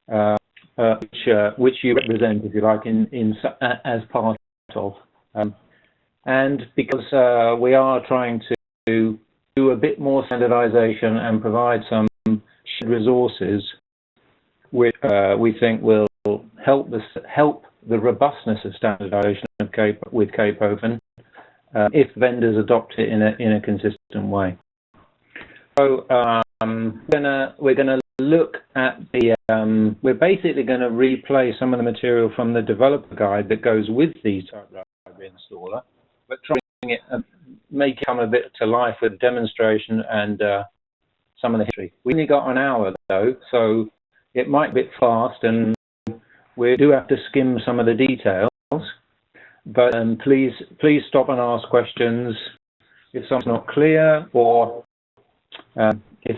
which you represent, if you like, as part of. And because we are trying to do a bit more standardization and provide some shared resources, which we think will help the robustness of standardization with Cape Open if vendors adopt it in a consistent way. So we're gonna look at the we're basically going to replay some of the material from the developer guide that goes with the type library installer, but trying it make it come a bit to life with demonstration and some of the history. We only got an hour though, so it might be a bit fast, and we do have to skim some of the details. But please stop and ask questions if something's not clear, or if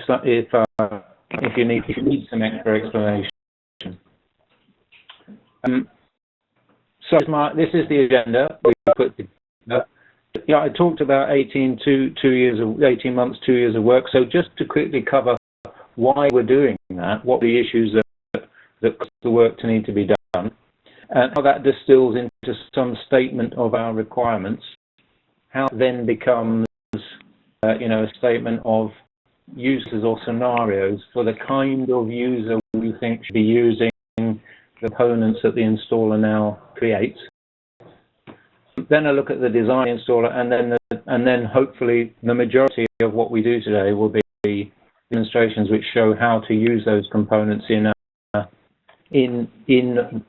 you need some extra explanation. So this is the agenda we put together. Yeah, I talked about 18 months, 2 years of work. So just to quickly cover why we're doing that, what the issues that cause the work to need to be done, and how that distills into some statement of our requirements, how it then becomes a statement of uses or scenarios for the kind of user we think should be using the components that the installer now creates. Then a look at the design installer, and then hopefully the majority of what we do today will be demonstrations which show how to use those components in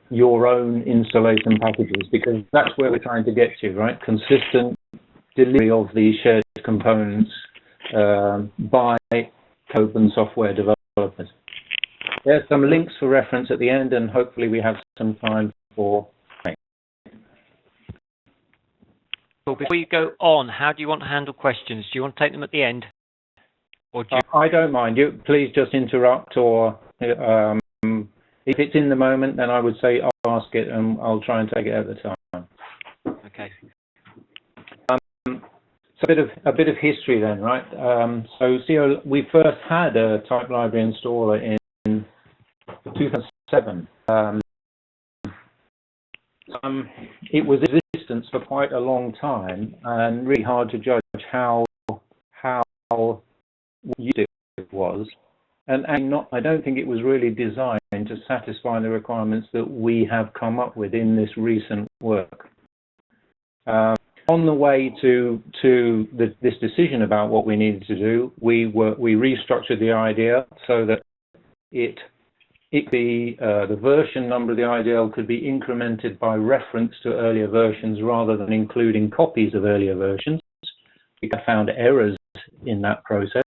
your own installation packages, because that's where we're trying to get to, right? Consistent delivery of these shared components by open software developers. There's some links for reference at the end, and hopefully we have some time for. Well, before you go on, how do you want to handle questions? Do you want to take them at the end? Or do you... I don't mind. You please just interrupt, or if it's in the moment, then I would say I'll ask it, and I'll try and take it at the time. Okay. So a bit of history then, right? So we first had a type library installer in 2007. It was in existence for quite a long time, and really hard to judge how used it was, and I don't think it was really designed to satisfy the requirements that we have come up with in this recent work. On the way to this decision about what we needed to do, we restructured the idea so that the version number of the IDL could be incremented by reference to earlier versions rather than including copies of earlier versions. We found errors in that process.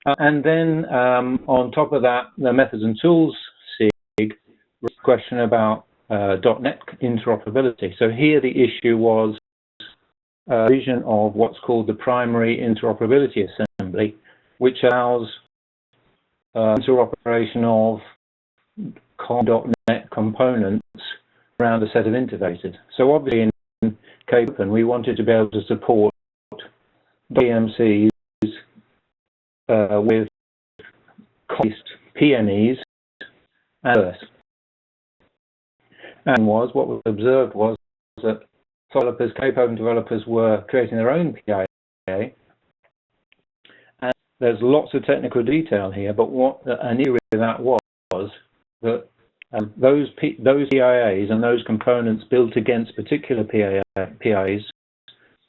And then on top of that, the methods and tools SIG was a question about .Net interoperability. So here the issue was a vision of what's called the primary interoperability assembly, which allows interoperation of .Net components around a set of interfaces. So obviously in Cape Open we wanted to be able to support PMCs with PNEs and others. And what we observed was that developers, Cape Open developers, were creating their own PIA. And there's lots of technical detail here, but what an issue with that was that those PIAs and those components built against particular PIAs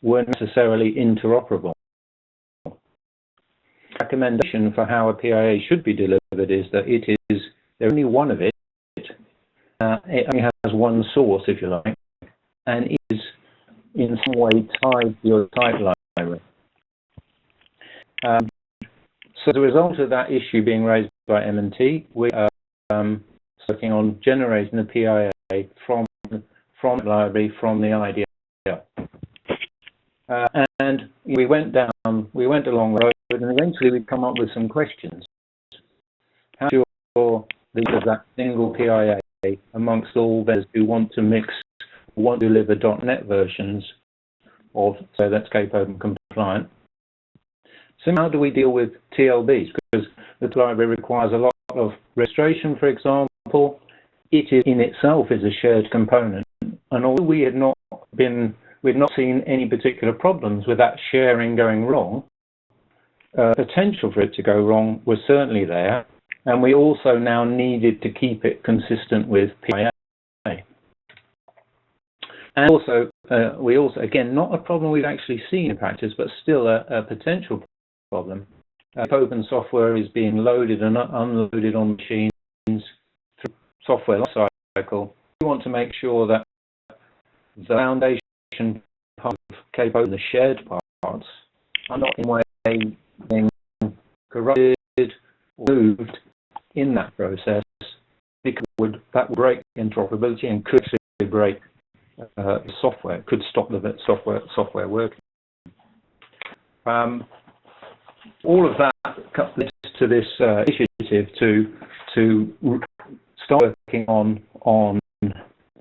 weren't necessarily interoperable. The recommendation for how a PIA should be delivered is that there's only one of it. It only has one source, if you like, and is in some way tied to your type library. So as a result of that issue being raised by M&T, we are working on generating the PIA from the library, from the IDL. And we went along the road, and eventually we come up with some questions. How do you ensure that single PIA amongst all vendors who want to deliver .NET versions of, so that's Cape Open compliant. So how do we deal with TLBs? Because the library requires a lot of registration, for example, it is in itself is a shared component. And although we'd not seen any particular problems with that sharing going wrong, potential for it to go wrong was certainly there. And we also now needed to keep it consistent with PIA. And also, again, not a problem we've actually seen in practice, but still a potential problem. Open software is being loaded and unloaded on machines through software life cycle. We want to make sure that the foundation part of CAPE, the shared parts, are not in way being corrupted or moved in that process, because that would break interoperability and could actually break software, could stop the software working. All of that leads to this initiative to start working on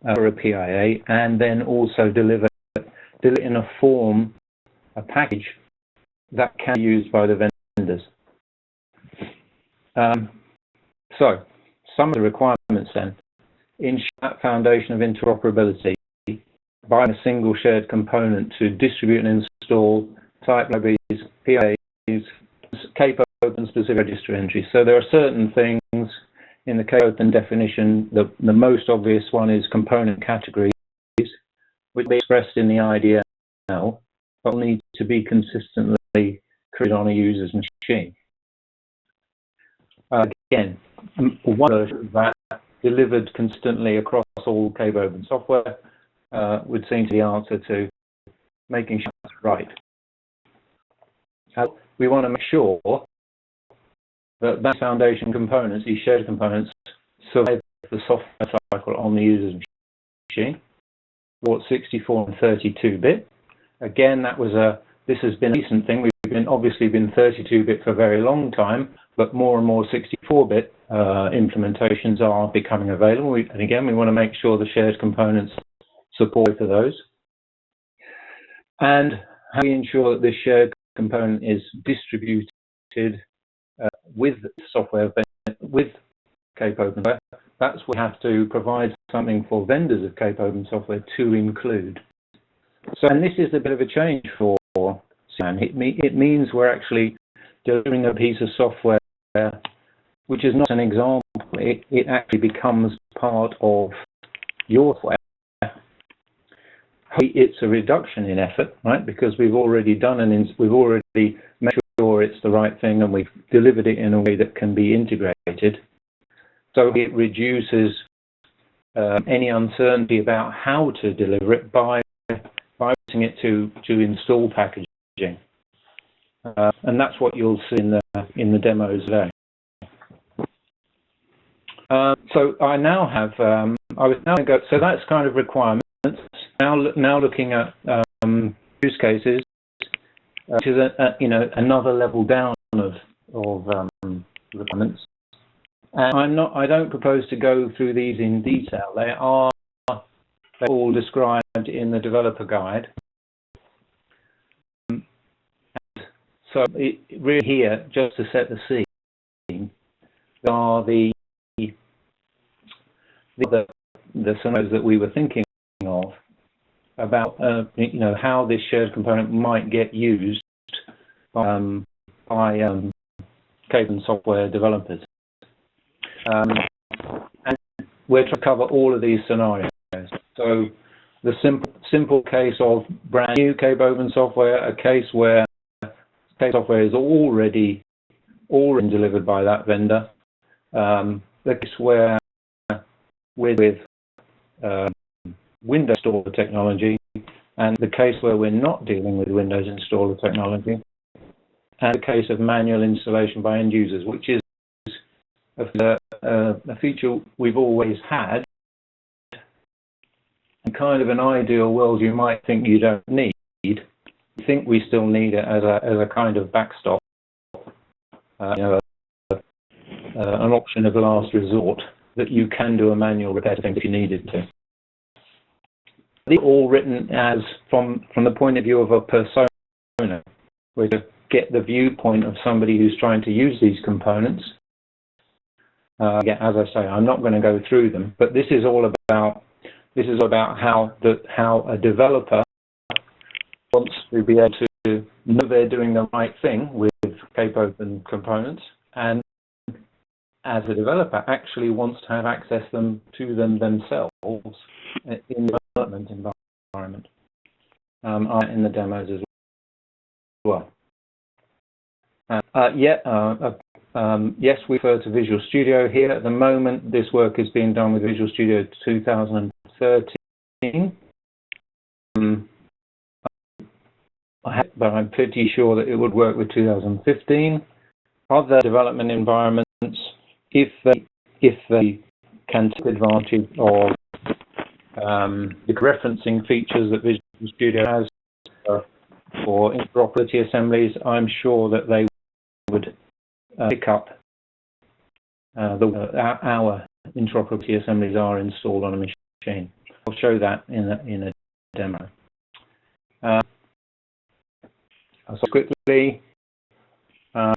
a PIA, and then also deliver in a form, a package that can be used by the vendors. So, some of the requirements then: ensure that foundation of interoperability by a single shared component to distribute and install type libraries, PIAs, CAPE Open specific register entries. So there are certain things in the CAPE Open definition. The most obvious one is component categories, which are expressed in the IDL, but will need to be consistently created on a user's machine. Again, one version of that delivered consistently across all CAPE Open software would seem to be the answer to making sure that's right. We want to make sure that foundation components, these shared components, survive the software cycle on the user's machine, or 64 and 32-bit. Again, this has been a recent thing. We've obviously been 32-bit for a very long time, but more and more 64-bit implementations are becoming available. And again, we want to make sure the shared components support for those. And how we ensure that this shared component is distributed with software, with CAPE Open software. That's what we have to provide something for vendors of CAPE Open software to include. So, and this is a bit of a change for CO-LaN. It means we're actually delivering a piece of software which is not an example. It actually becomes part of your software. It's a reduction in effort, right? Because we've already we've already made sure it's the right thing, and we've delivered it in a way that can be integrated. So it reduces any uncertainty about how to deliver it by using it to install packaging, and that's what you'll see in the demos today. So I now have so that's kind of requirements. Now looking at use cases, which is another level down of requirements. And I don't propose to go through these in detail. They're all described in the developer guide. So really here, just to set the scene, there are the scenarios that we were thinking of about how this shared component might get used by CAPE Open software developers. And we're trying to cover all of these scenarios. So the simple case of brand new CAPE Open software, a case where CAPE software is already delivered by that vendor, the case where with Windows installer technology, and the case where we're not dealing with Windows installer technology, and the case of manual installation by end users, which is a feature we've always had, and kind of an ideal world you might think you don't need. I think we still need it as a kind of backstop, an option of last resort, that you can do a manual repair thing if you needed to. These are all written as from the point of view of a persona, where you get the viewpoint of somebody who's trying to use these components, Again, as I say, I'm not going to go through them, but this is all about how a developer wants to be able to know they're doing the right thing with Cape Open components, and as a developer actually wants to have access to them themselves in the development environment. In the demos as well. Yes, we refer to Visual Studio here. At the moment, this work is being done with Visual Studio 2013. But I'm pretty sure that it would work with 2015. Other development environments, if they can take advantage of the referencing features that Visual Studio has for interoperability assemblies, I'm sure that they would pick up our interoperability assemblies are installed on a machine. I'll show that in a demo. So quickly, so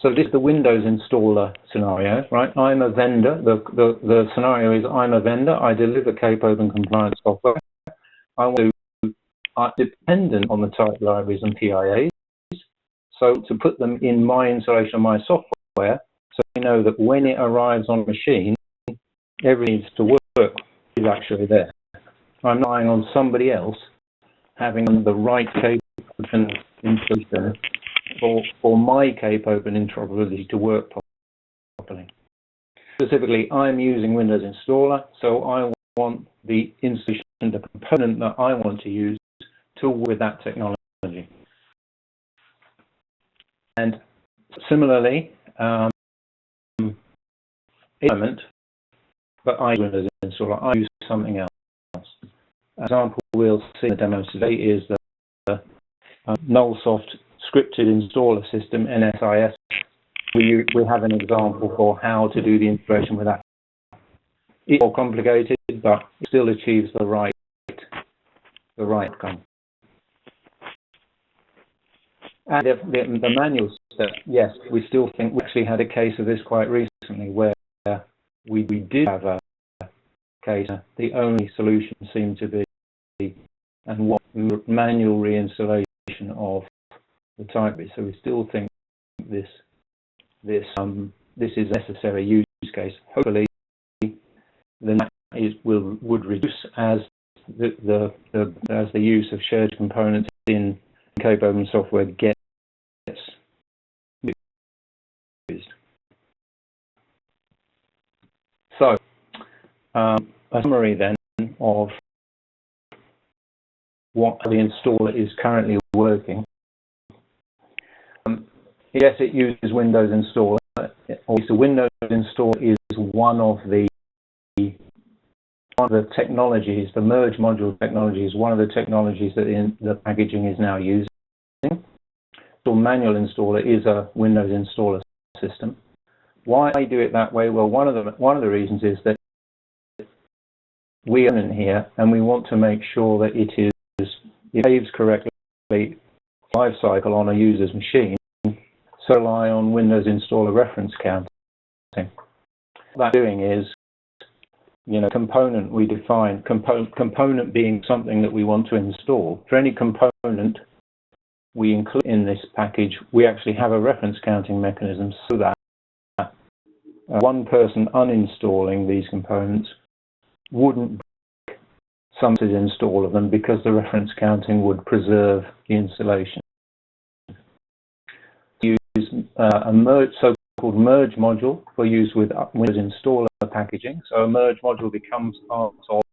this is the Windows installer scenario, right? I'm a vendor. The scenario is I'm a vendor. I deliver Cape Open compliant software. I'm dependent on the type libraries and PIAs. So to put them in my installation of my software, so I know that when it arrives on a machine, everything needs to work is actually there. I'm relying on somebody else having the right Cape Open installation for my Cape Open interoperability to work properly. Specifically, I'm using Windows Installer, so I want the installation, the component that I want to use to work with that technology. And similarly, element, but I use Windows Installer, I use something else. An example we'll see in the demo today is the Nullsoft scripted installer system, NSIS. We have an example for how to do the integration with that. It's more complicated, but it still achieves the right outcome. And the manual step, yes, we still think we actually had a case of this quite recently where we did have a case. The only solution seemed to be manual reinstallation of the type. So we still think this is a necessary use case. Hopefully, then that would reduce as the use of shared components in Cape Open software gets used. So, a summary then of what the installer is currently working. Yes, it uses Windows Installer. Also, Windows Installer is one of the technologies, the merge module technology is one of the technologies that the packaging is now using. So manual installer is a Windows installer system. Why do it that way? Well, one of the reasons is that we are in here and we want to make sure that it behaves correctly life cycle on a user's machine. So rely on Windows installer reference counting. What that's doing is, component we define, component being something that we want to install. For any component we include in this package, we actually have a reference counting mechanism so that one person uninstalling these components wouldn't break some install of them because the reference counting would preserve the installation. Use a so-called merge module for use with Windows installer packaging. So a merge module becomes part of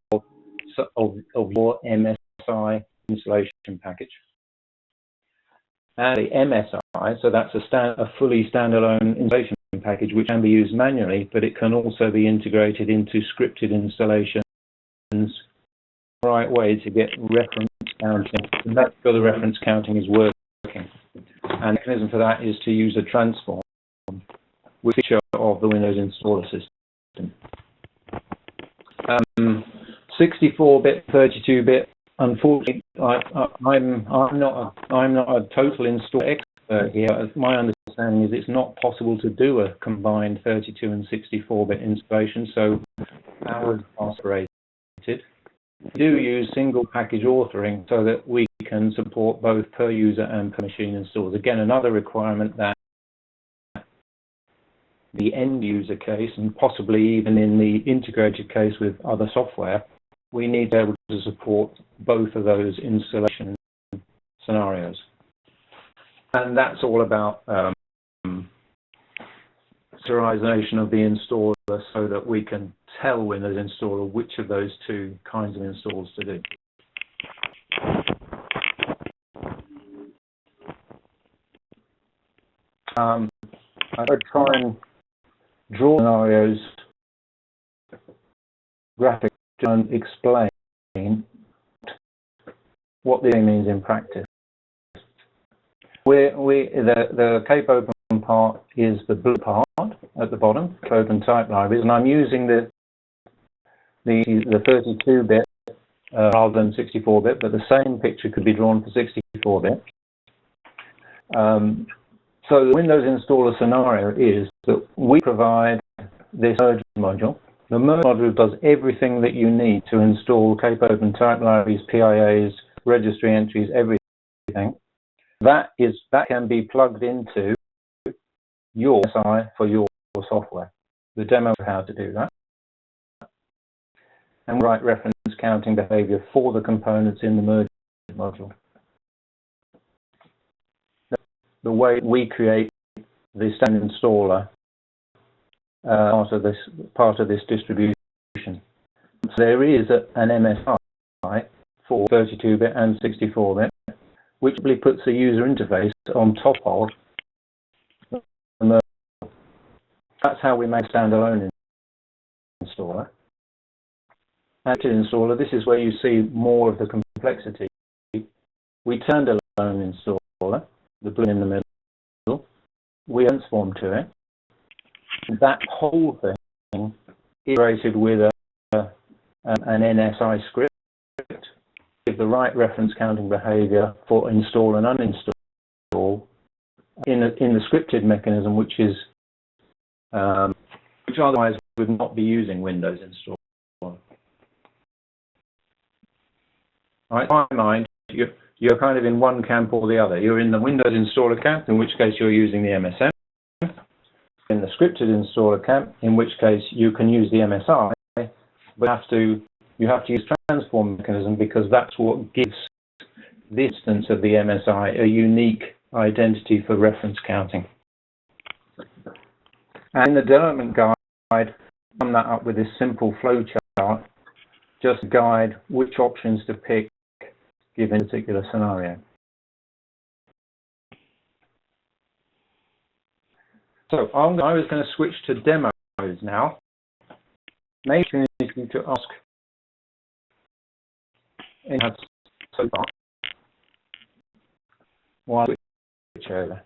your MSI installation package. And the MSI, so that's a fully standalone installation package which can be used manually, but it can also be integrated into scripted installations. The right way to get reference counting, and make sure the reference counting is working. And the mechanism for that is to use a transform, which is a feature of the Windows installer system. 64-bit, 32-bit. Unfortunately, I'm not a total installer expert here. My understanding understanding is it's not possible to do a combined 32 and 64-bit installation, so ours are separated. We do use single package authoring so that we can support both per user and per machine installs. Again, another requirement that the end user case, and possibly even in the integrated case with other software, we need to be able to support both of those installation scenarios. And that's all about serialization of the installer so that we can tell Windows installer which of those two kinds of installs to do. I'm going to try and draw scenarios graphically and explain what this means in practice. The Cape Open part is the blue part at the bottom, Cape Open type libraries, and I'm using the 32-bit rather than 64-bit, but the same picture could be drawn for 64-bit. So the Windows installer scenario is that we provide this merge module. The merge module does everything that you need to install Cape Open type libraries, PIAs, registry entries, everything. That can be plugged into your SI for your software. The demo of how to do that. And write reference counting behavior for the components in the merge module. The way we create the standard installer part of this distribution. So there is an MSI for 32-bit and 64-bit, which really puts the user interface on top of the merge. That's how we make standalone installer. And installer, this is where you see more of the complexity. We turned a standalone installer, the blue in the middle, we transformed to it. That whole thing iterated with an NSI script, give the right reference counting behavior for install and uninstall in the scripted mechanism, which otherwise would not be using Windows install. Right, in my mind, you're kind of in one camp or the other. You're in the Windows installer camp, in which case you're using the MSM. In the scripted installer camp, in which case you can use the MSI, but you have to use transform mechanism because that's what gives the instance of the MSI a unique identity for reference counting. And in the development guide, I sum that up with this simple flow chart, just to guide which options to pick given a particular scenario. So I was going to switch to demos now. Maybe you need to ask so far. Why switch over?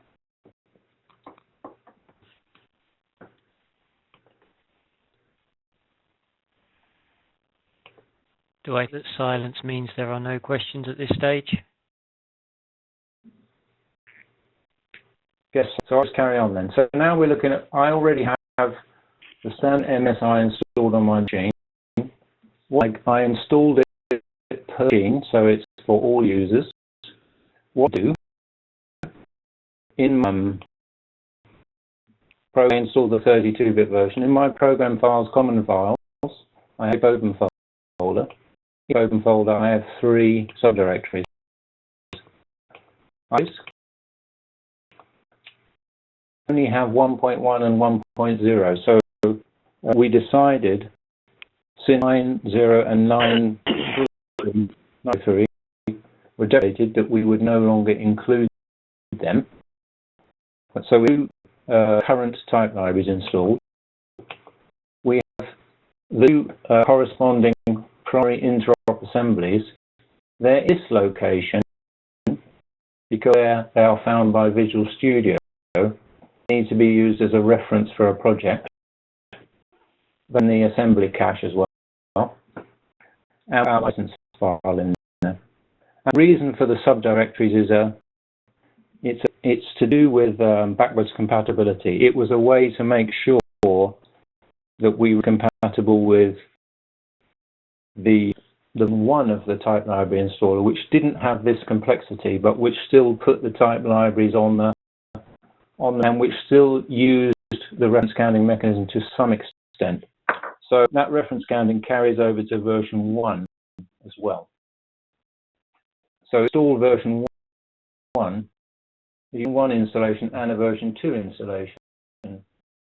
Do I think that silence means there are no questions at this stage? Yes, so I'll just carry on then. So now we're looking at, I already have the standard MSI installed on my machine. I installed it per machine, so it's for all users. What I do in my program, I installed the 32-bit version. In my program files, common files, I have open folder. In the open folder, I have 3 subdirectories. I only have 1.1 and 1.0, so we decided since 9.0 and 9.3 were deprecated that we would no longer include them. So we have current type libraries installed. We have the corresponding primary Interop assemblies. Their is location, because they are found by Visual Studio, need to be used as a reference for a project. Then the assembly cache as well, and our license file in there. And the reason for the subdirectories is it's to do with backwards compatibility. It was a way to make sure that we were compatible with the one of the type library installer, which didn't have this complexity, but which still put the type libraries on and which still used the reference counting mechanism to some extent. So that reference counting carries over to version 1 as well. So install version 1, one installation and a version 2 installation.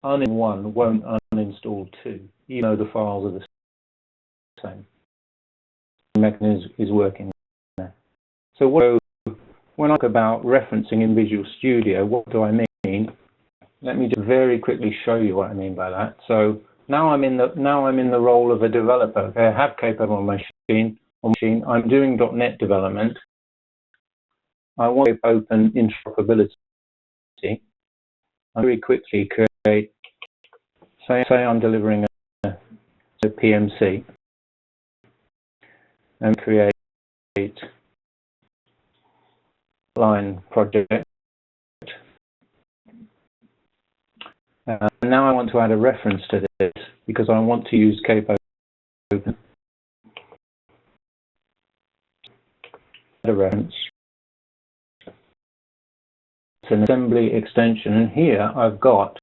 Uninstall 1 won't uninstall 2, even though the files are the same. The mechanism is working there. So when I talk about referencing in Visual Studio, what do I mean? Let me just very quickly show you what I mean by that. So now I'm in the role of a developer. Okay, I have Cape on my machine. I'm doing .NET development. I want to open interoperability. I very quickly create. Say I'm delivering a PMC and create line project. Now I want to add a reference to this because I want to use Cape Open. Add a reference. It's an assembly extension, and here I've got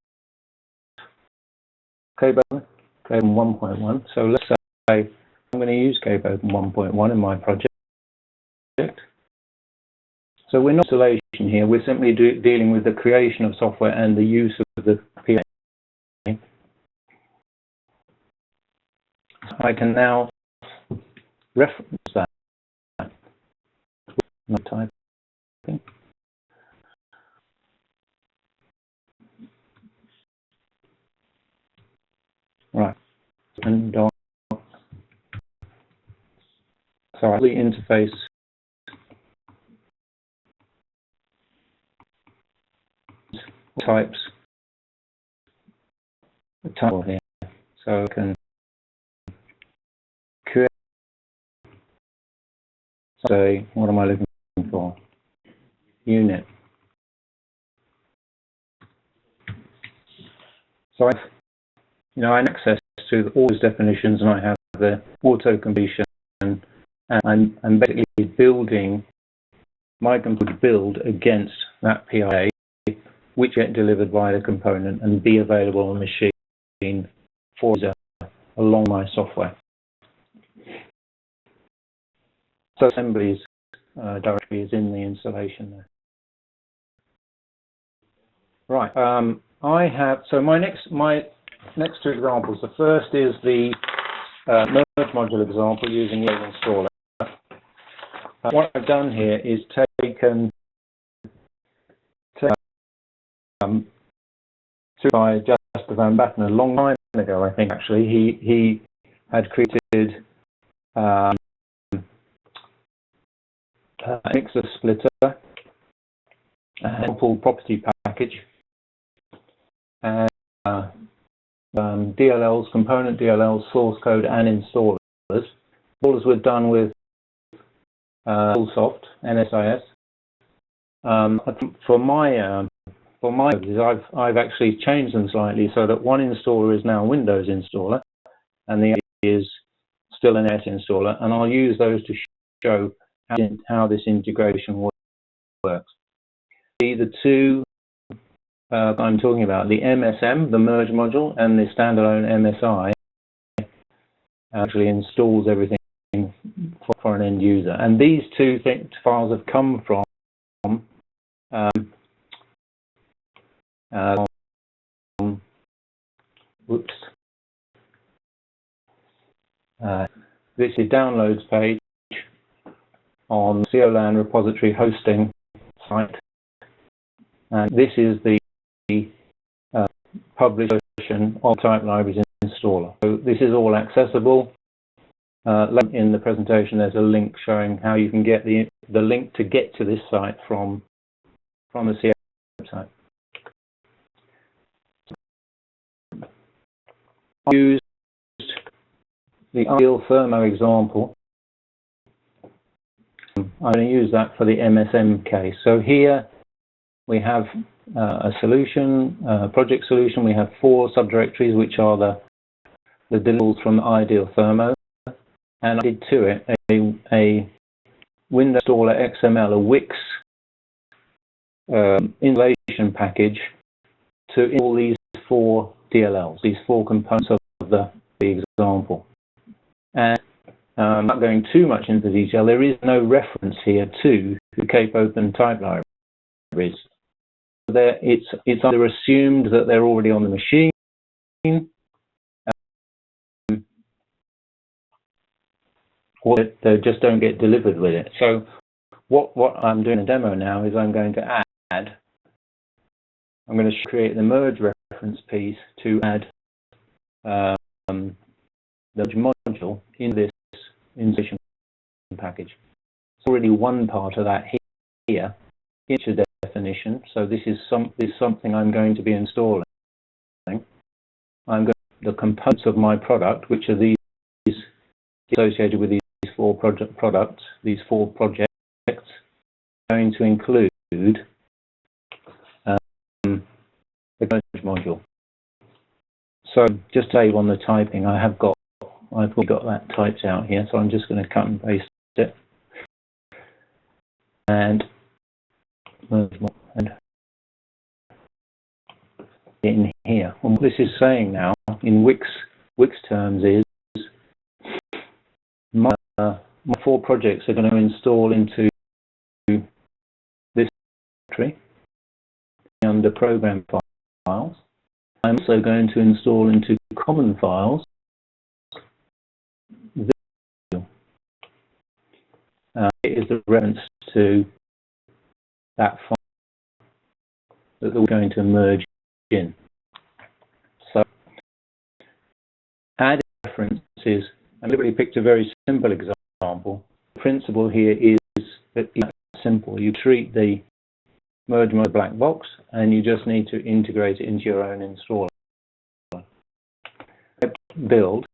Cape Open 1.1. So let's say I'm going to use Cape Open 1.1 in my project. So we're not installation here, we're simply dealing with the creation of software and the use of the PIA. I can now reference that. Not typing. Right. And sorry, the interface types the title here, so I can create. Say, what am I looking for? Unit. So I have access to all those definitions, and I have the auto completion, and I'm basically building my computer build against that PIA, which get delivered by the component and be available on the machine for user along my software. So Assemblies directory is in the installation there. Right. I have my next two examples. The first is the merge module example using the installer. What I've done here is taken by Jasper Van Batten a long time ago, I think actually. He had created a mixer splitter, a sample property package, and DLLs, component DLLs, source code, and installers. Installers were done with Fullsoft, NSIS. For my purposes, I've actually changed them slightly so that one installer is now a Windows installer, and the other is still an NS installer, and I'll use those to show how this integration works. The two I'm talking about, the MSM, the merge module, and the standalone MSI, actually installs everything for an end user. And these two files have come from this is downloads page on CO-LaN repository hosting site, and this is the published version of Type Libraries installer. So this is all accessible. In the presentation, there's a link showing how you can get the link to get to this site from the CO website. I used the ideal thermo example. I'm going to use that for the MSM case. So here we have a solution, project solution. We have 4 subdirectories, which are the deliverables from Ideal Thermo, and I did to it a Windows Installer XML, a Wix installation package to install these 4 DLLs, these 4 components of the example. And I'm not going too much into detail. There is no reference here to the Cape Open type libraries. It's either assumed that they're already on the machine, or they just don't get delivered with it. So what I'm doing a demo now is I'm going to add, I'm going to create the merge reference piece to add the module in this installation package. It's already one part of that here, into definition. So this is something I'm going to be installing. I'm going the components of my product, which are these associated with these 4 products, these 4 projects, going to include the merge module. So just save on the typing. I've already got that typed out here, so I'm just going to cut and paste it and merge and in here. And what this is saying now in Wix terms is my 4 projects are going to install into this directory under program files. I'm also going to install into common files it is the reference to that file that we're going to merge in. So add references. I deliberately picked a very simple example. The principle here is that it's simple. You treat the merge mode black box and you just need to integrate it into your own installer. Build.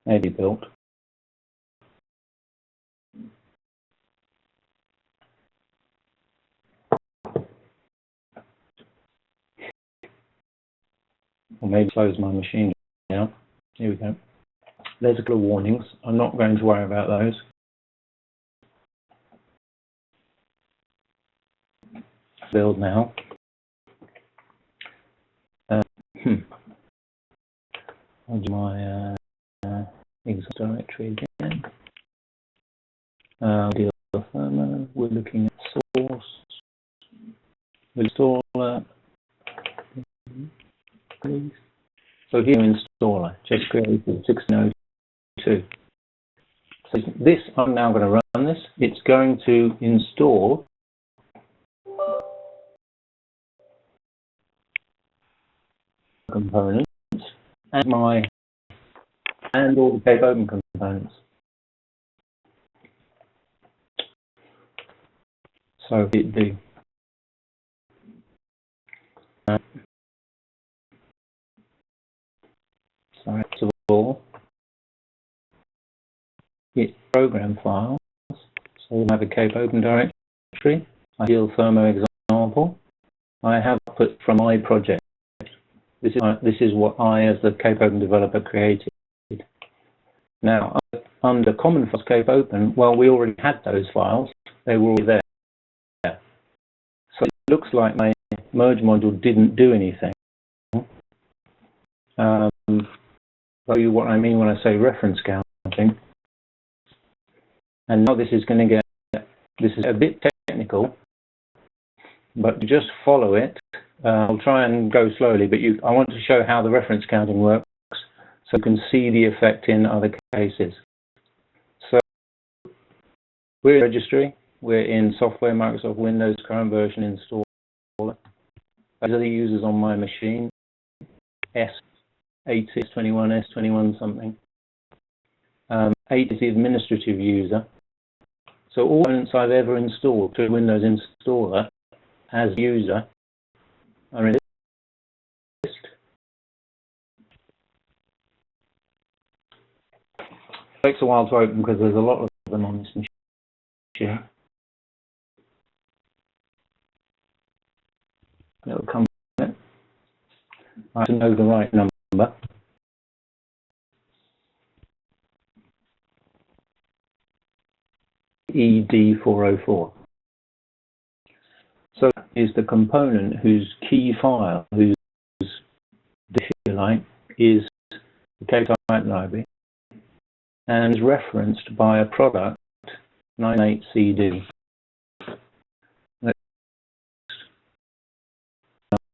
Already built. Or maybe close my machine now. Here we go. There's a couple of warnings. I'm not going to worry about those. Build now. I'll do my exit directory again. Deal Thermo. We're looking at source. Installer. Please. So here installer, just created 1602. So this, I'm now going to run this. It's going to install components and all the Cape Open components. So it do. So first of all, it's program files. So we'll have a Cape Open directory. Ideal Thermo example. I have put from my project. This is what I, as the Cape Open developer, created. Now, under Common Files Cape Open, well, we already had those files. They were already there. So it looks like my merge module didn't do anything. I'll tell you what I mean when I say reference counting. And now this is a bit technical, but just follow it. I'll try and go slowly, but I want to show how the reference counting works so you can see the effect in other cases. So we're in registry, we're in software, Microsoft Windows, current version installer. Those are the users on my machine, S80, S21, S21 something. 8 is the administrative user. So all components I've ever installed through Windows Installer as user are in this list. takes a while to open because there's a lot of them on this machine. It'll come in. I have to know the right number. ED404. So that is the component whose key file, whose, if you like, is the K-type library and is referenced by a product 98CD.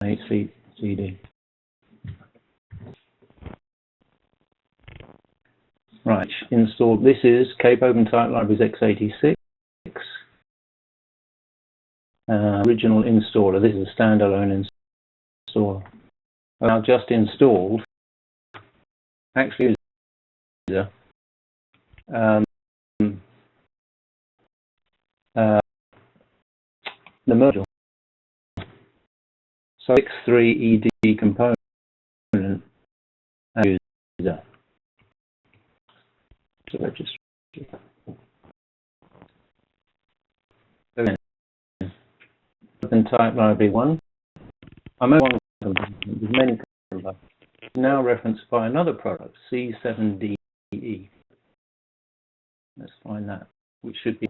98CD. Right, installed. This is Cape Open Type Libraries x86. Original installer. This is a standalone installer. I've just installed. Actually, the module. So 63 ED component user. So registry. Open Type Library 1. I'm only one component. There's many components. Now referenced by another product, C7DE. Let's find that, which should be,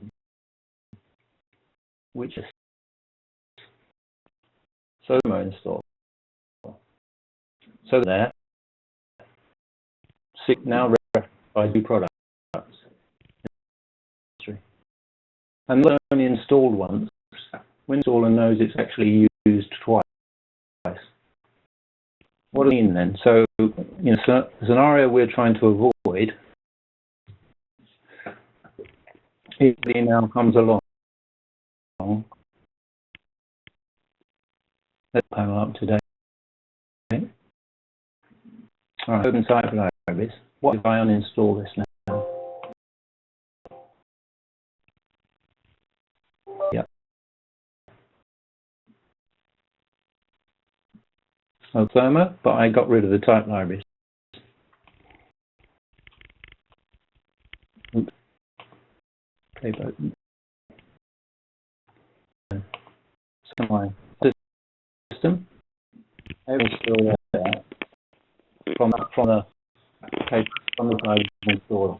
which is SOMO install. So there, now referenced by two products. And not only installed once, when installer knows it's actually used twice. What do I mean then? So, in a scenario we're trying to avoid, if the email comes along, let's panel up today. All right, Open Type Libraries. What if I uninstall this now? Yep. No thermo, but I got rid of the type libraries. Oops. Cape Open. So my system, everything's still there from the library installer.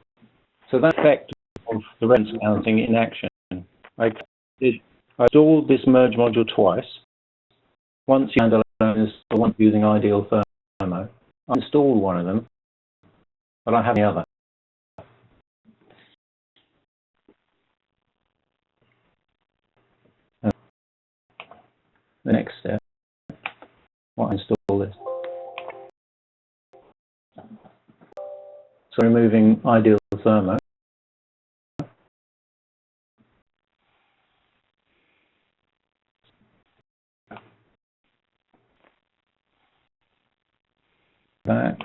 So that effect of the reference counting in action. I installed this merge module twice. Once using ideal thermo, I installed one of them, but I have the other. The next step, I install this. So removing ideal thermo. Back.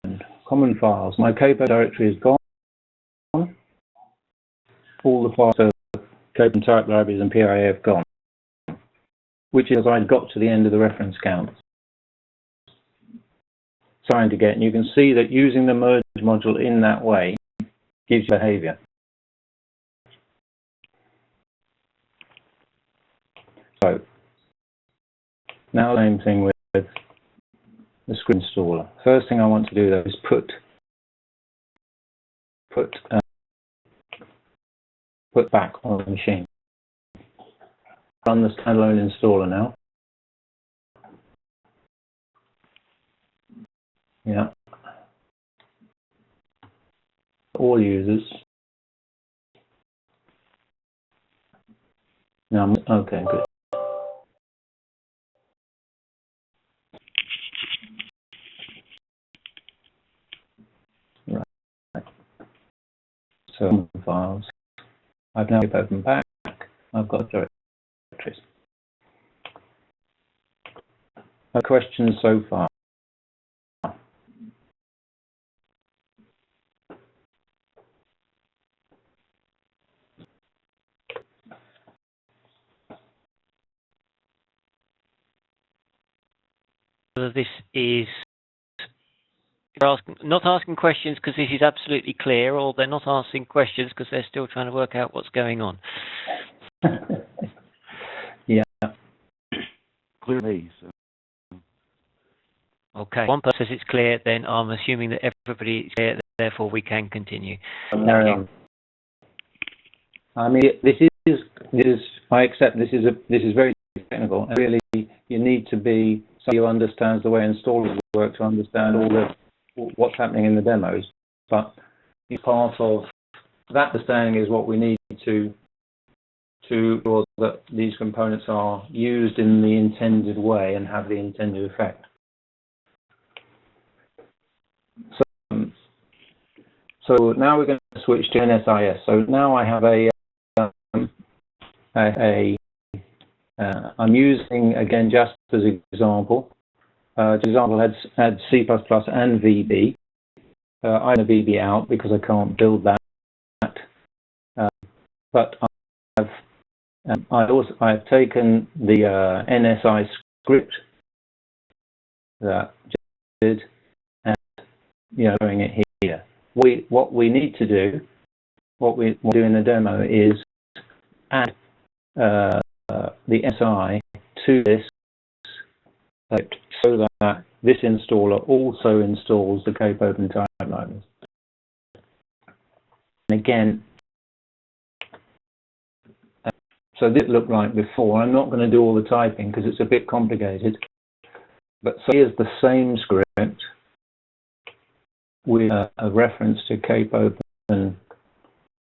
And common files. My Cape directory is gone. All the files of Cape and Type Libraries and PIA have gone, which is I got to the end of the reference count. Trying to get, and you can see that using the merge module in that way gives you behavior. So now the same thing with the script installer. First thing I want to do though is put back on the machine. Run the standalone installer now. Yeah. All users. No, okay, good. Right. So files. I've now opened back. I've got directories. No questions so far. Whether this is not asking questions because this is absolutely clear, or they're not asking questions because they're still trying to work out what's going on. Yeah. Clear to me. So. Okay. One person says it's clear, then I'm assuming that everybody is clear, therefore we can continue. Carry on. I mean, this is. I accept this is very technical, and really you need to be somebody who understands the way installers work to understand what's happening in the demos. But part of that understanding is what we need to ensure that these components are used in the intended way and have the intended effect. So now we're going to switch to NSIS. So now I have I'm using, again, just as an example, had C++ and VB. I'm a VB out because I can't build that. But I've taken the NSI script that just did and doing it here. What we need to do, what we do in the demo, is add the SI to this so that this installer also installs the Cape Open timelines. And again, so this looked like before. I'm not going to do all the typing because it's a bit complicated. But so here's the same script with a reference to Cape Open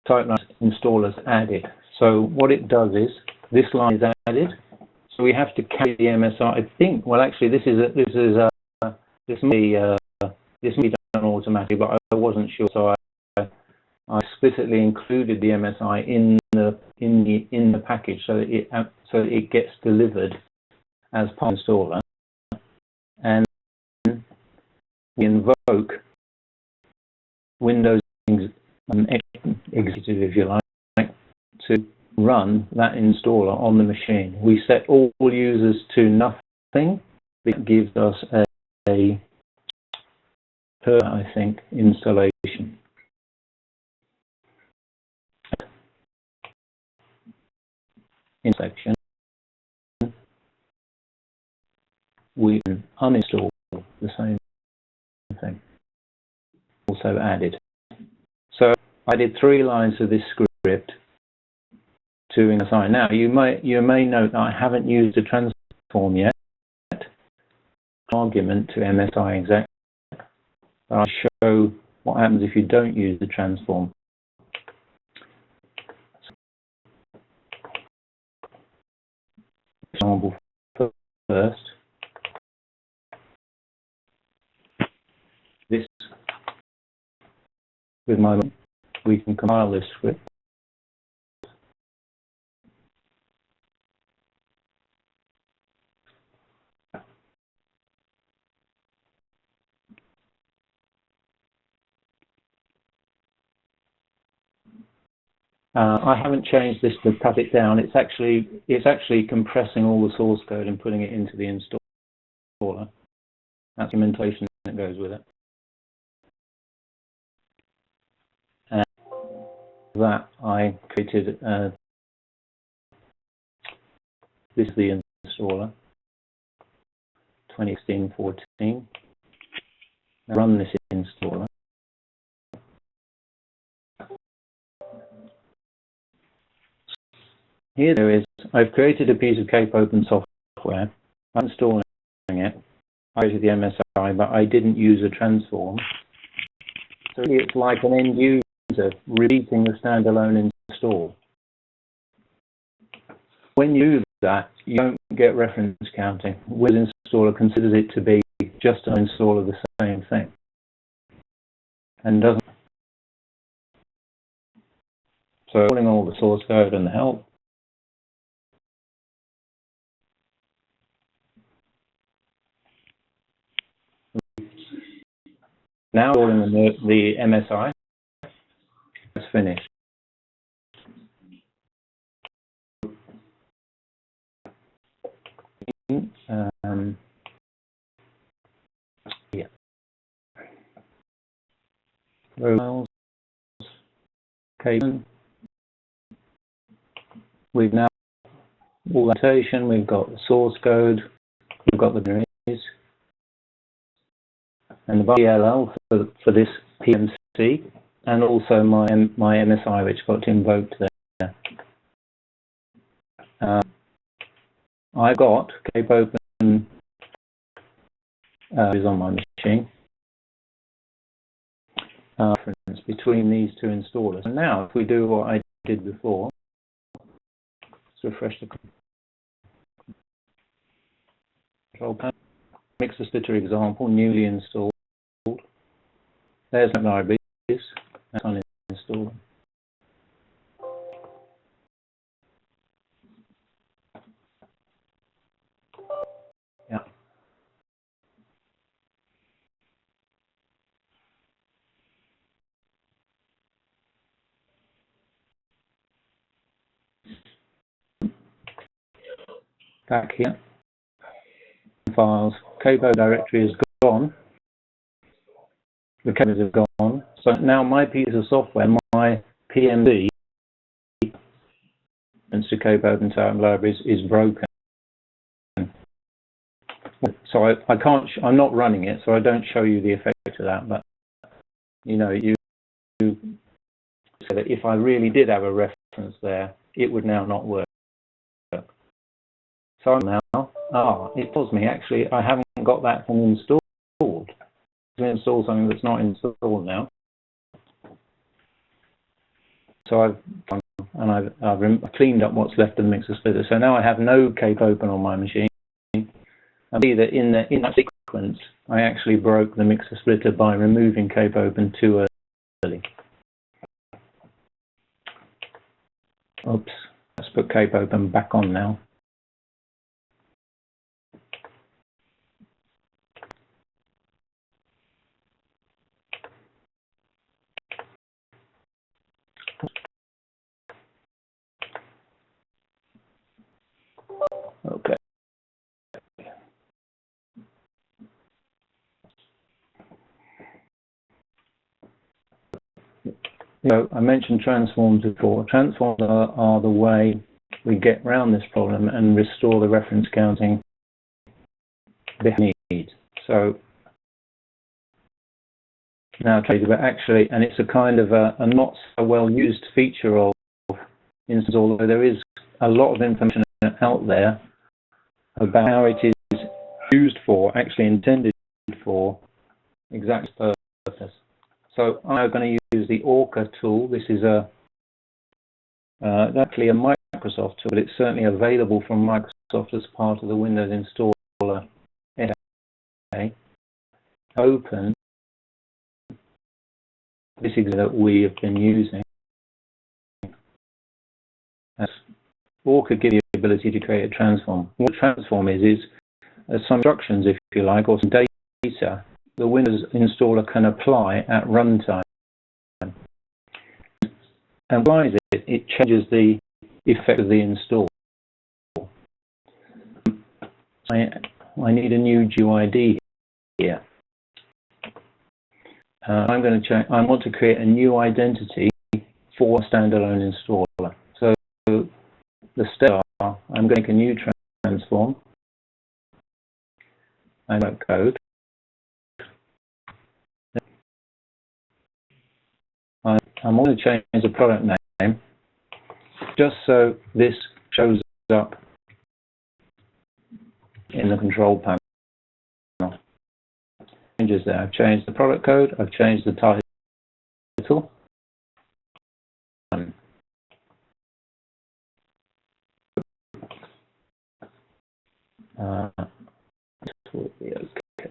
timelines installers added. So what it does is this line is added. So we have to carry the MSI. I think. Well, actually, this may be done automatically, but I wasn't sure, so I explicitly included the MSI in the package so that it gets delivered as part of the installer, and we invoke Windows Executive, if you like, to run that installer on the machine. We set all users to nothing. It gives us a per, I think, installation. In section, we can uninstall the same thing. Also added. So I did 3 lines of this script to NSI. Now you may note that I haven't used the transform yet. Argument to MSI exec. I'll show what happens if you don't use the transform. Example first. This with my we can compile this script. I haven't changed this to cut it down. It's actually compressing all the source code and putting it into the installer. That's the implementation that goes with it. And that I created this is the installer 2016-14. Now run this installer. Here there is, I've created a piece of Cape Open software. I'm installing it. I created the MSI, but I didn't use a transform. So it's like an end user repeating the standalone install. When you do that, you don't get reference counting. Windows installer considers it to be just an install of the same thing, and doesn't. So pulling all the source code and the help. Now calling the MSI is finished. Yeah. files, cable. We've now orientation, we've got the source code, we've got the binaries, and the DLL for this PMC, and also my MSI, which got invoked there. I've got Cape Open is on my machine. Difference between these two installers. And now, if we do what I did before, let's refresh the control panel. Mixer splitter example, newly installed. There's the libraries. That's uninstalled. Yeah. Back here. Files. Cabo directory is gone. The cables have gone. So now my piece of software, my PMD, and Cape Open Libraries, is broken. So I can't. I'm not running it, so I don't show you the effect of that. But you know, you so that if I really did have a reference there, it would now not work. So now, it tells me actually I haven't got that thing installed. To install something that's not installed now. So I've cleaned up what's left of the mixer splitter. So now I have no Cape Open on my machine. And see that in that sequence, I actually broke the mixer splitter by removing Cape Open too early. Oops, let's put Cape Open back on now. Okay. So I mentioned transforms before. Transforms are the way we get around this problem and restore the reference counting we need. So now, but actually, and it's a kind of a not so well used feature of instance, although there is a lot of information out there about how it is used for, actually intended for, exact purpose. So I'm going to use the Orca tool. This is actually a Microsoft tool, but it's certainly available from Microsoft as part of the Windows installer. Open. This is that we have been using. Orca gives you the ability to create a transform. What a transform is some instructions, if you like, or some data the Windows installer can apply at runtime. And why is it? It changes the effect of the install. I need a new GUID here. I want to create a new identity for a standalone installer. So the steps are, I'm going to make a new transform. I write code. I'm going to change the product name just so this shows up in the control panel. Changes there. I've changed the product code. I've changed the title. This will be okay.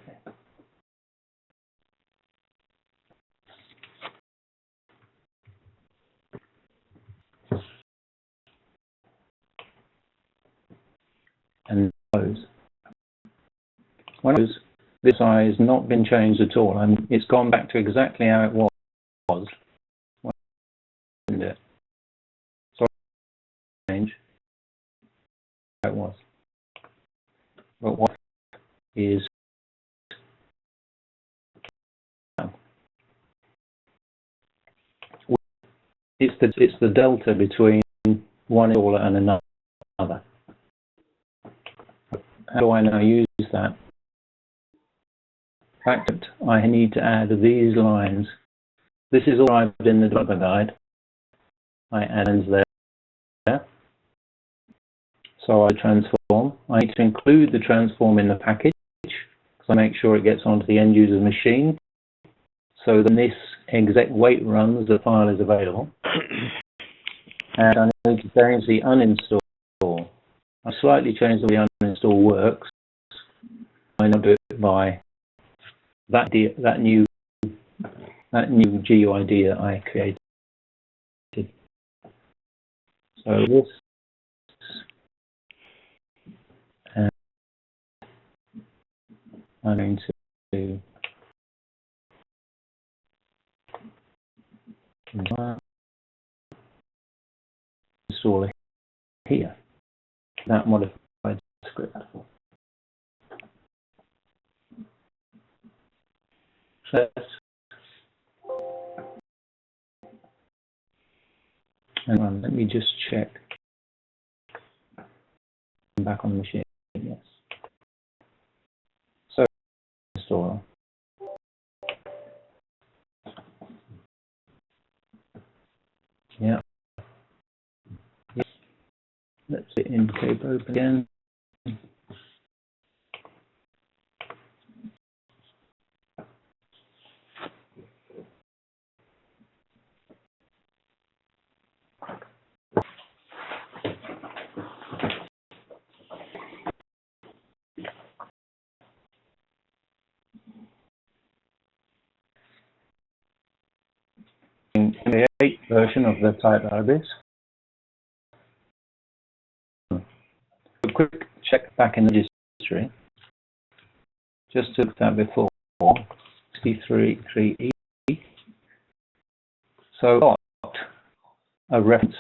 And close. When I close, this eye has not been changed at all, and it's gone back to exactly how it was. When I opened it. So I change how it was. But what is it's the delta between one installer and another. How do I now use that? In fact, I need to add these lines. This is all I've in the developer guide. I add lines there. So I transform. I need to include the transform in the package, because I make sure it gets onto the end user's machine. So then this exec wait runs, the file is available. And I need to change the uninstall. I slightly changed the way uninstall works. I now do it by that new GUID that I created. So this, and I'm going to install it here. That modified script. So hang on, let me just check. I'm back on the machine, yes. So installer. Yeah. Yes. Let's hit Interop open again. In the 8th version of the type libraries. A quick check back in the registry. Just took that before. 63.3e. So got a reference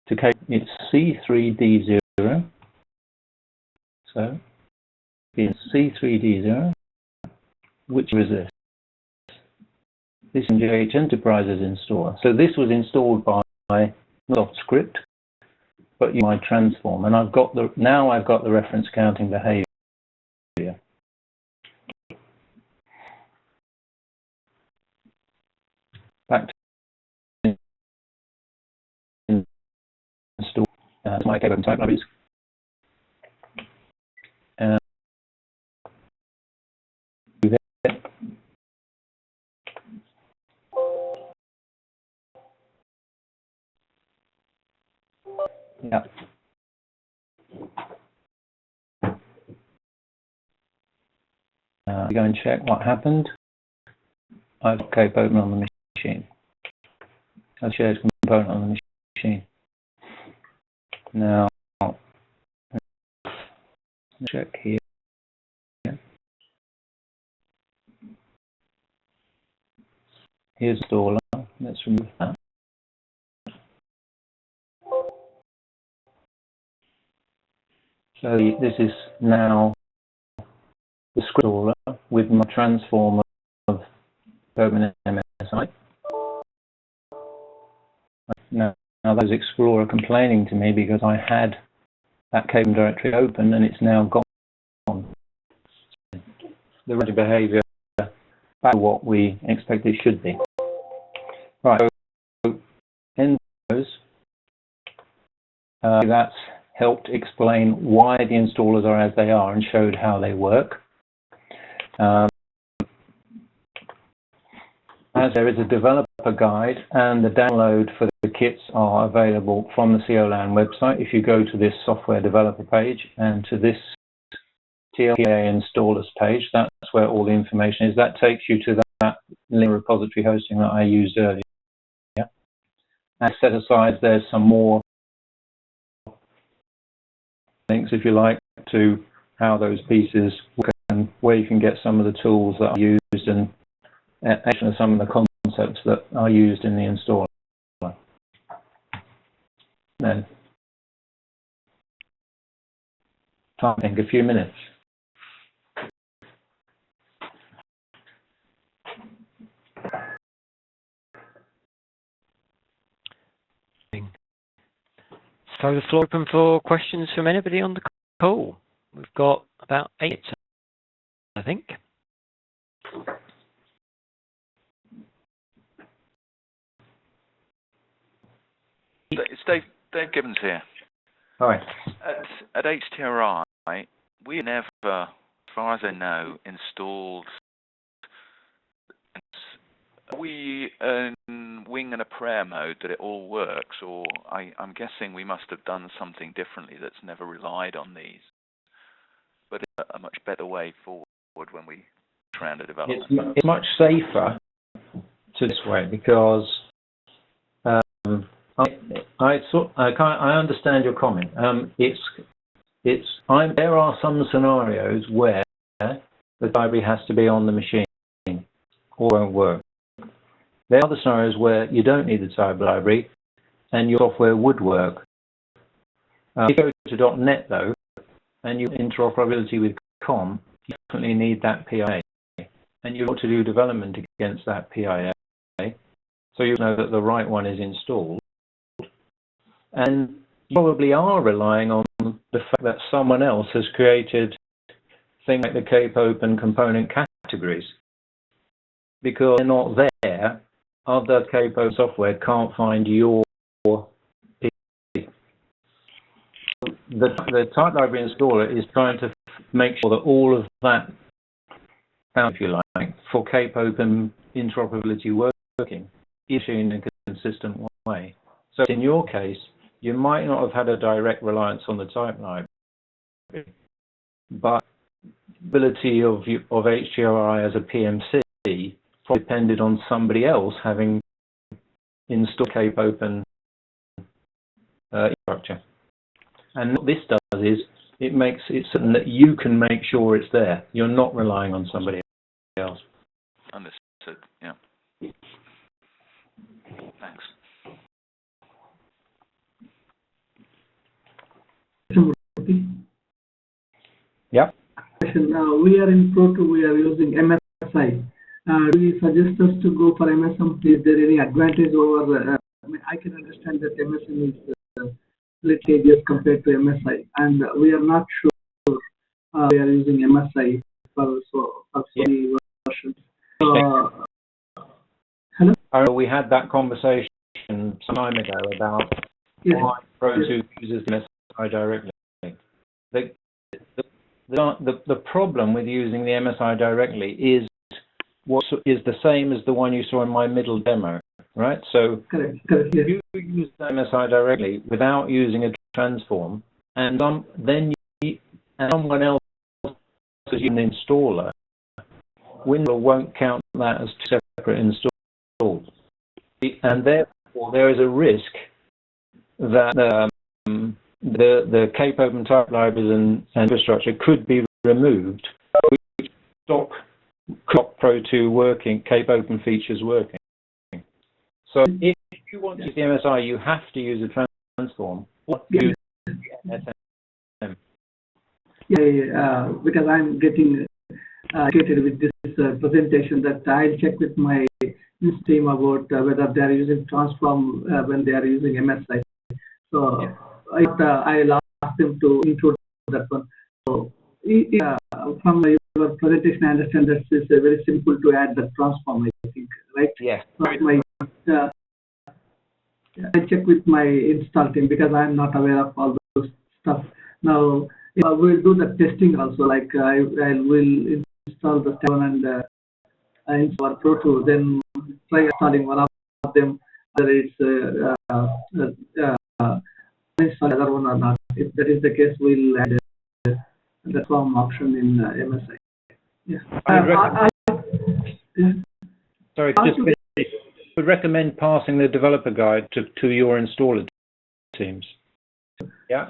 to case. It's C3D0. So it's C3D0. Which is this? This is GH Enterprises installer. So this was installed by not script, but my transform, and I've got the reference counting behavior. Back to install my cable type libraries. Yeah. Go and check what happened. I've got cape open on the machine. I've shared component on the machine. Now, check here. Here's installer. Let's remove that. So this is now the script installer with my transform of Open MSI. Now there's Explorer complaining to me because I had that cable directory open and it's now gone. The ready behavior back to what we expect it should be. Right, so in those, that's helped explain why the installers are as they are and showed how they work. As there is a developer guide and the download for the kits are available from the CO-LaN website. If you go to this software developer page and to this TLB PIA installers page, that's where all the information is. That takes you to that link repository hosting that I used earlier. Yeah. And set aside, there's some more links, if you like, to how those pieces work and where you can get some of the tools that are used and actually some of the concepts that are used in the installer. Then, I think a few minutes. So the floor open for questions from anybody on the call. We've got about 8, I think. It's Dave Gibbons here. Hi. At HTRI, we never, as far as I know, installed. Are we in wing and a prayer mode that it all works, or I'm guessing we must have done something differently that's never relied on these, but a much better way forward when we try and develop. It's much safer to this way because I understand your comment. There are some scenarios where the library has to be on the machine or won't work. There are other scenarios where you don't need the cyber library and your software would work. If you go to .NET though, and you interoperability with COM, you definitely need that PIA. And you want to do development against that PIA, so you know that the right one is installed. And you probably are relying on the fact that someone else has created things like the Cape Open component categories. Because they're not there, other Cape Open software can't find your PIA. The type library installer is trying to make sure that all of that, if you like, for Cape Open interoperability working is in a consistent way. So in your case, you might not have had a direct reliance on the type library, but the ability of HTRI as a PMC probably depended on somebody else having installed Cape Open infrastructure. And what this does is it makes it certain that you can make sure it's there. You're not relying on somebody else. Understood. Yeah. Thanks. Yeah. We are in Pro 2, we are using MSI. Do you suggest us to go for MSM? Is there any advantage over? I can understand that MSM is litigious compared to MSI, and we are not sure we are using MSI for many versions. Hello? We had that conversation some time ago about why Pro 2 uses MSI directly. The problem with using the MSI directly is what is the same as the one you saw in my middle demo, right? So correct, if you use the MSI directly without using a transform, and then someone else is using an installer, Windows won't count that as two separate installs, and therefore there is a risk that the Cape Open type libraries and infrastructure could be removed, which stop Pro 2 working, Cape Open features working. So if you want to use the MSI, you have to use a transform or use SM. Because I'm getting educated with this presentation, that I'll check with my team about whether they are using transform when they are using MSI. So I'll ask them to include that one. So from your presentation, I understand that it's very simple to add the transform, I think, right? Yes. So I check with my install team because I'm not aware of all those stuff. Now we'll do the testing also. Like I will install the step one and install Pro 2. Then try installing one of them, whether it's install the other one or not. If that is the case, we'll add the form option in MSI. Yeah. Sorry, I would recommend passing the developer guide to your installer teams. Yeah.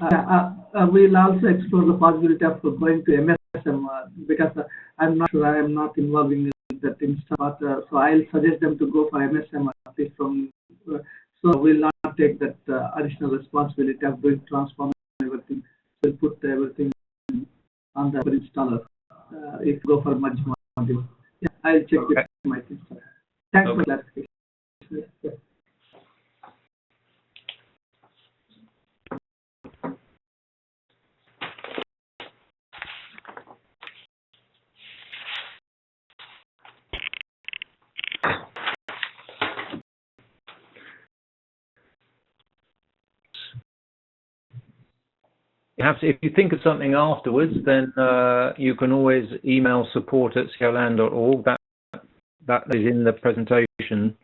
We'll also explore the possibility of going to MSM because I'm not sure, I am not involving in that install. So I'll suggest them to go for MSM at least from. So we'll not take that additional responsibility of doing transform and everything. We'll put everything on the installer if you go for merge module. Yeah, I'll check with my installer. Thanks for clarification. have to, if you think of something afterwards, then you can always email support@co-lan.org. That is in the presentation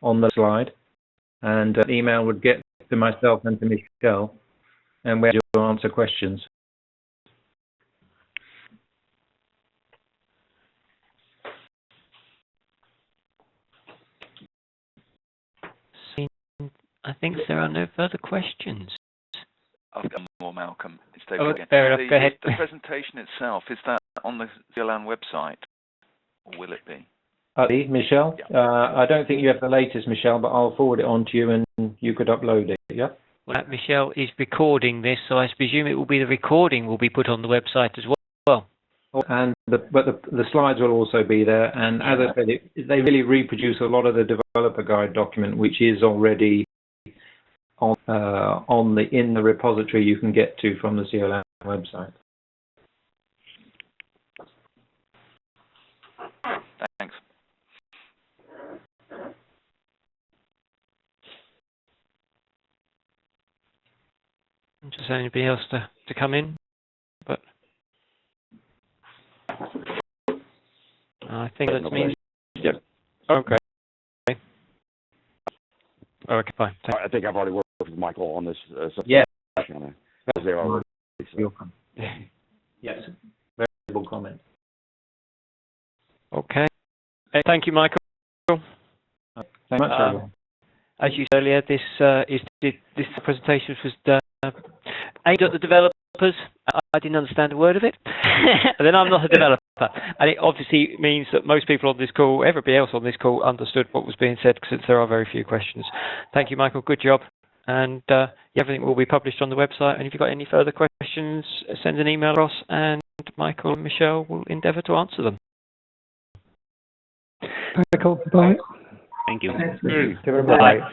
on the slide, and an email would get to myself and to Michelle, and we will answer questions. I think there are no further questions. I've got more, Malcolm. It's Oh, again. fair enough. Go ahead. The presentation itself, is that on the CO-LaN website, or will it be? Michelle, Yeah. I don't think you have the latest, Michelle, but I'll forward it on to you, and you could upload it. Yeah. Well, Michelle is recording this, so I presume it will be the recording will be put on the website as well. And but the slides will also be there. And as I said, they really reproduce a lot of the developer guide document, which is already on in the repository you can get to from the CO-LaN website. Thanks. Just anybody else to come in, but I think that means. Yep. Okay. Okay, fine. I think I've already worked with Michael on this. Yeah. They're already. So. Yes. Very good comment. Okay. Thank you, Michael. Thank you much, everyone. As you said earlier, this presentation was aimed at the developers. I didn't understand a word of it. And then I'm not a developer. And it obviously means that most people on this call, everybody else on this call, understood what was being said, since there are very few questions. Thank you, Michael. Good job. And everything will be published on the website. And if you've got any further questions, send an email across, and Michael and Michelle will endeavour to answer them. Michael, bye. Thank you. Thanks. Bye.